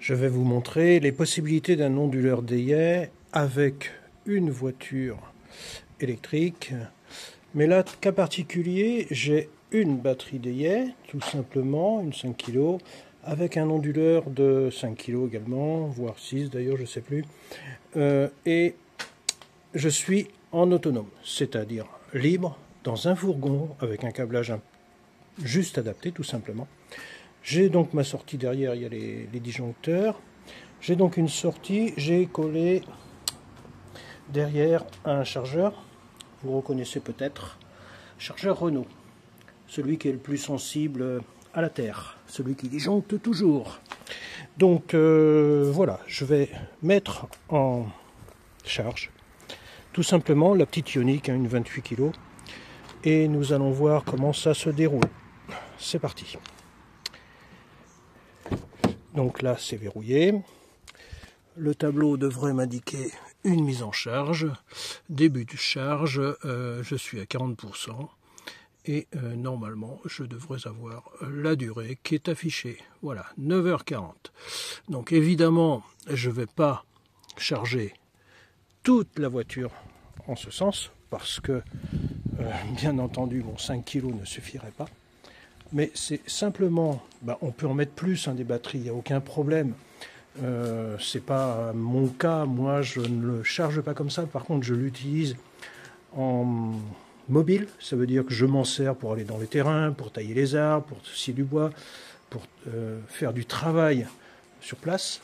Je vais vous montrer les possibilités d'un onduleur d'ayet avec une voiture électrique. Mais là, cas particulier, j'ai une batterie d'ayet, tout simplement, une 5 kg, avec un onduleur de 5 kg également, voire 6 d'ailleurs, je ne sais plus. Et je suis en autonome, c'est-à-dire libre, dans un fourgon, avec un câblage juste adapté, tout simplement. J'ai donc ma sortie derrière, il y a les disjoncteurs. J'ai donc une sortie, j'ai collé derrière un chargeur, vous reconnaissez peut-être, chargeur Renault, celui qui est le plus sensible à la terre, celui qui disjoncte toujours. Donc voilà, je vais mettre en charge tout simplement la petite Ioniq, une 28 kg, et nous allons voir comment ça se déroule. C'est parti. Donc là, c'est verrouillé. Le tableau devrait m'indiquer une mise en charge. Début de charge, je suis à 40%. Et normalement, je devrais avoir la durée qui est affichée. Voilà, 9h40. Donc évidemment, je ne vais pas charger toute la voiture en ce sens, parce que, bien entendu, mon 5 kg ne suffirait pas. Mais c'est simplement, on peut en mettre plus des batteries, il n'y a aucun problème. C'est pas mon cas, moi je ne le charge pas comme ça. Par contre, je l'utilise en mobile, ça veut dire que je m'en sers pour aller dans les terrains, pour tailler les arbres, pour scier du bois, pour faire du travail sur place.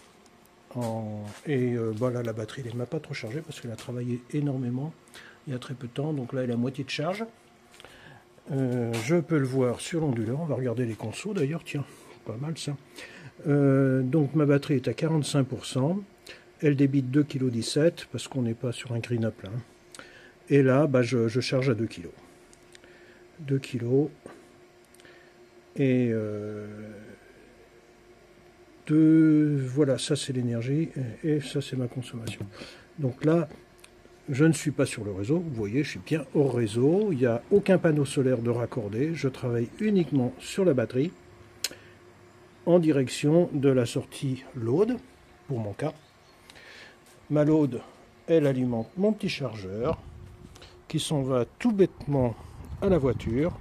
Là, la batterie ne m'a pas trop chargé parce qu'elle a travaillé énormément il y a très peu de temps, donc là elle est à moitié de charge. Je peux le voir sur l'onduleur, on va regarder les consos d'ailleurs, tiens, pas mal ça. Donc ma batterie est à 45%, elle débite 2,17 kg parce qu'on n'est pas sur un green up là. Et là, je charge à 2 kg. 2 kg. Et voilà, ça c'est l'énergie et ça c'est ma consommation. Donc là, je ne suis pas sur le réseau, vous voyez, je suis bien hors réseau, il n'y a aucun panneau solaire de raccordé, je travaille uniquement sur la batterie, en direction de la sortie load, pour mon cas. Ma load, elle alimente mon petit chargeur, qui s'en va tout bêtement à la voiture,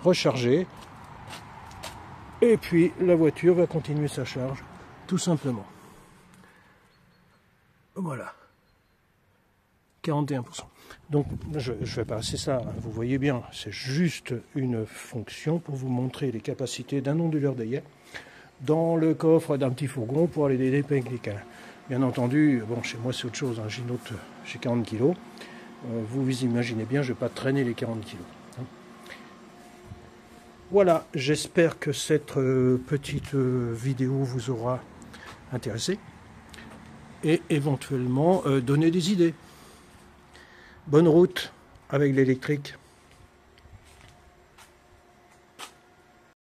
recharger, et puis la voiture va continuer sa charge, tout simplement. Voilà. 41%. Donc je vais passer ça, vous voyez bien, c'est juste une fonction pour vous montrer les capacités d'un onduleur d'ayet dans le coffre d'un petit fourgon pour aller des dépenser. Bien entendu, bon, chez moi c'est autre chose, j'ai 40 kg. Vous imaginez bien, je ne vais pas traîner les 40 kg. Voilà, j'espère que cette petite vidéo vous aura intéressé et éventuellement donné des idées. Bonne route avec l'électrique.